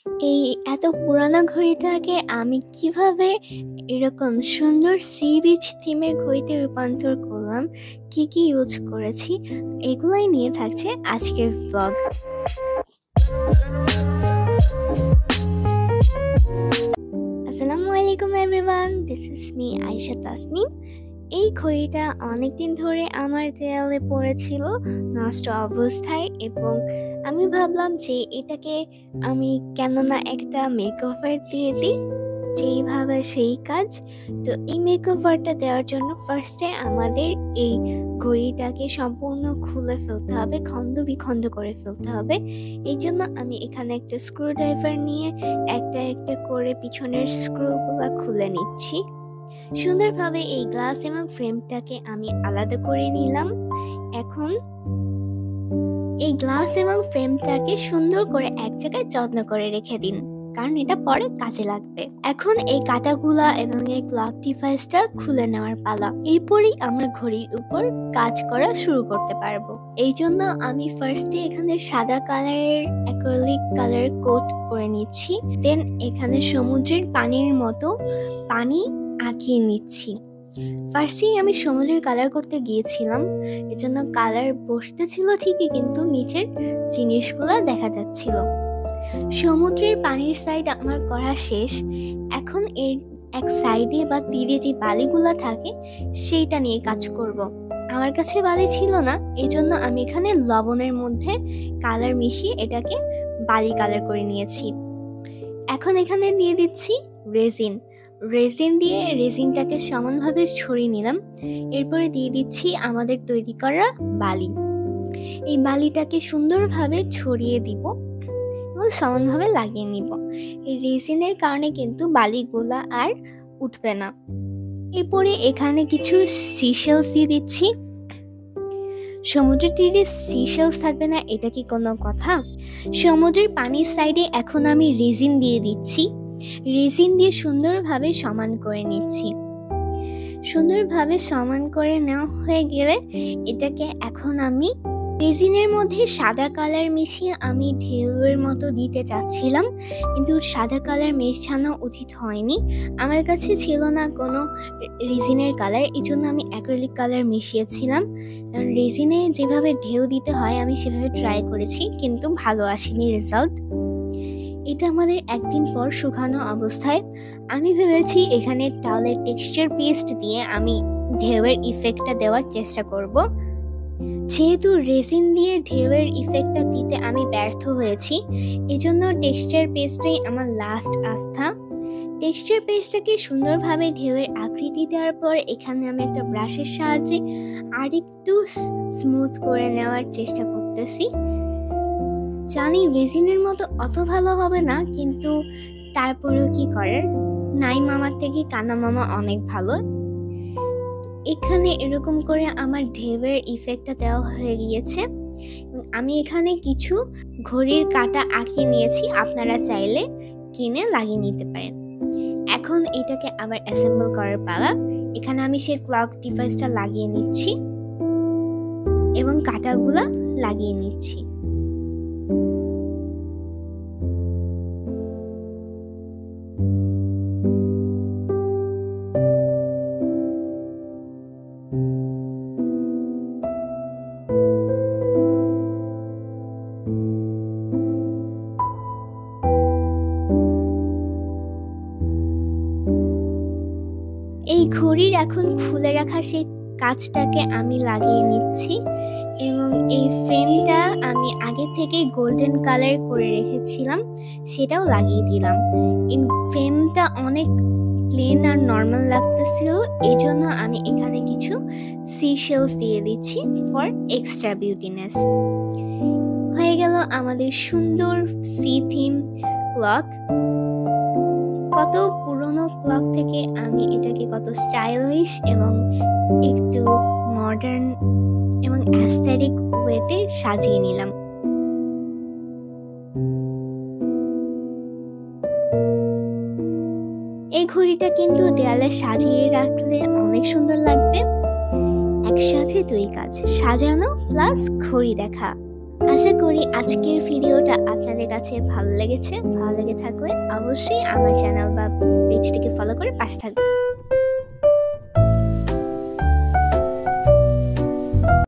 এই এত পুরানো ঘড়িটাকে আমি কিভাবে এরকম সুন্দর সি বিচ থিমের ঘড়িতে রূপান্তর করলাম, কি কি ইউজ করেছি, এগুলাই নিয়ে থাকছে আজকের ভ্লগ। আসসালামু আলাইকুম everyone, this is me Ayesha Tasnim. এই ঘড়িটা অনেকদিন ধরে আমার দেয়ালে পড়েছিল নষ্ট অবস্থায়, এবং আমি ভাবলাম যে এটাকে আমি কেননা একটা মেকওভার দিয়ে দিই, যেইভাবে সেই কাজ। তো এই মেকওভারটা দেওয়ার জন্য ফার্স্টে আমাদের এই ঘড়িটাকে সম্পূর্ণ খুলে ফেলতে হবে, খণ্ড বিখণ্ড করে ফেলতে হবে। এই জন্য আমি এখানে একটা স্ক্রু ড্রাইভার নিয়ে একটা একটা করে পিছনের স্ক্রুগুলো খুলে নিচ্ছি। সুন্দরভাবে এই গ্লাস এবং ফ্রেমটাকে আমি আলাদা করে নিলাম। এখন এই গ্লাস এবং ফ্রেমটাকে সুন্দর করে এক জায়গায় যত্ন করে রেখে দিন, কারণ এটা পরে কাজে লাগবে। এখন এই কাঁটাগুলা এবং এই ক্লক ডিভাইসটা খুলে নেওয়ার পালা। এরপরই আমরা ঘড়ির উপর কাজ করা শুরু করতে পারবো। এই জন্য আমি ফার্স্টে এখানে সাদা কালারের অ্যাক্রিলিক কালার কোট করে নিচ্ছি, দেন এখানে সমুদ্রের পানির মতো পানি আঁকিয়ে নিচ্ছি। ফার্স্টেই আমি সমুদ্রের কালার করতে গিয়েছিলাম, এজন্য কালার বসতেছিল ঠিকই, কিন্তু নিচের জিনিসগুলো দেখা যাচ্ছিল। সমুদ্রের পানির সাইড আমার করা শেষ। এখন এর এক সাইডে বা তীরে যে বালিগুলা থাকে সেইটা নিয়ে কাজ করব। আমার কাছে বালি ছিল না, এজন্য আমি এখানে লবণের মধ্যে কালার মিশিয়ে এটাকে বালি কালার করে নিয়েছি। এখন এখানে দিয়ে দিচ্ছি রেজিন দিয়ে রেজিনটাকে সমানভাবে ছড়িয়ে নিলাম। এরপরে দিয়ে দিচ্ছি আমাদের তৈরি করা বালি। এই বালিটাকে সুন্দরভাবে ছড়িয়ে দিব এবং সমানভাবে লাগিয়ে নিব। এই রেজিনের কারণে কিন্তু বালিগুলা আর উঠবে না। এরপরে এখানে কিছু সিশেলস দিয়ে দিচ্ছি। সমুদ্রের তীরে সিশেলস থাকবে না, এটা কি কোনো কথা? সমুদ্রের পানির সাইডে এখন আমি রেজিন দিয়ে দিচ্ছি। রেজিন দিয়ে সুন্দরভাবে সমান করে নিচ্ছি। সুন্দরভাবে সমান করে নেওয়া হয়ে গেলে এটাকে এখন আমি রেজিনের মধ্যে সাদা কালার মিশিয়ে আমি ঢেউয়ের মতো দিতে চাচ্ছিলাম, কিন্তু সাদা কালার মেশানো উচিত হয়নি। আমার কাছে ছিল না কোনো রেজিনের কালার, এই জন্য আমি অ্যাক্রিলিক কালার মিশিয়েছিলাম। রেজিনে যেভাবে ঢেউ দিতে হয় আমি সেভাবে ট্রাই করেছি, কিন্তু ভালো আসেনি রেজাল্ট। এটা আমাদের একদিন পর শুকানো অবস্থায়। আমি ভেবেছি এখানে তাহলে টেক্সচার পেস্ট দিয়ে আমি ঢেউয়ের ইফেক্টটা দেওয়ার চেষ্টা করব। যেহেতু রেজিন দিয়ে ঢেউয়ের ইফেক্টটা দিতে আমি ব্যর্থ হয়েছি, এজন্য টেক্সচার পেস্টটাই আমার লাস্ট আস্থা। টেক্সচার পেস্টটাকে সুন্দরভাবে ঢেউয়ের আকৃতি দেওয়ার পর এখানে আমি একটা ব্রাশের সাহায্যে আরেকটু স্মুথ করে নেওয়ার চেষ্টা করতেছি। জানি রেজিনের মতো অত ভালো হবে না, কিন্তু তারপরেও কি করার, নাই মামার থেকে কানা মামা অনেক ভালো। এখানে এরকম করে আমার ঢেউয়ের ইফেক্টটা দেওয়া হয়ে গিয়েছে। আমি এখানে কিছু ঘড়ির কাঁটা আঁকিয়ে নিয়েছি, আপনারা চাইলে কিনে লাগিয়ে নিতে পারেন। এখন এটাকে আবার অ্যাসেম্বল করার পালা। এখানে আমি সেই ক্লক ডিভাইসটা লাগিয়ে নিচ্ছি এবং কাঁটাগুলা লাগিয়ে নিচ্ছি। এই ঘড়ির এখন খুলে রাখা সেই কাঁচটাকে আমি লাগিয়ে নিচ্ছি, এবং এই ফ্রেমটা আমি আগে থেকে গোল্ডেন কালার করে রেখেছিলাম, সেটাও লাগিয়ে দিলাম। এই ফ্রেমটা অনেক প্লেন আর নর্মাল লাগতেছিল, এই জন্য আমি এখানে কিছু সিশেলস দিয়ে দিচ্ছি ফর এক্সট্রা বিউটিনেস। হয়ে গেল আমাদের সুন্দর সি থিম ক্লক। কত পুরনো ক্লক থেকে আমি এটাকে কত স্টাইলিশ এবং একটু মডার্ন এবং অ্যাস্থেটিক ওয়েতে সাজিয়ে নিলাম। এই ঘড়িটা কিন্তু দেয়ালে সাজিয়ে রাখলে অনেক সুন্দর লাগবে। একসাথে দুই কাজ, সাজানো প্লাস ঘড়ি দেখা। আশা করি আজকের ভিডিওটা আপনাদের কাছে ভালো লেগেছে। ভালো লেগে থাকলে অবশ্যই আমার চ্যানেল বা পেজটিকে ফলো করে পাশে থাকবেন।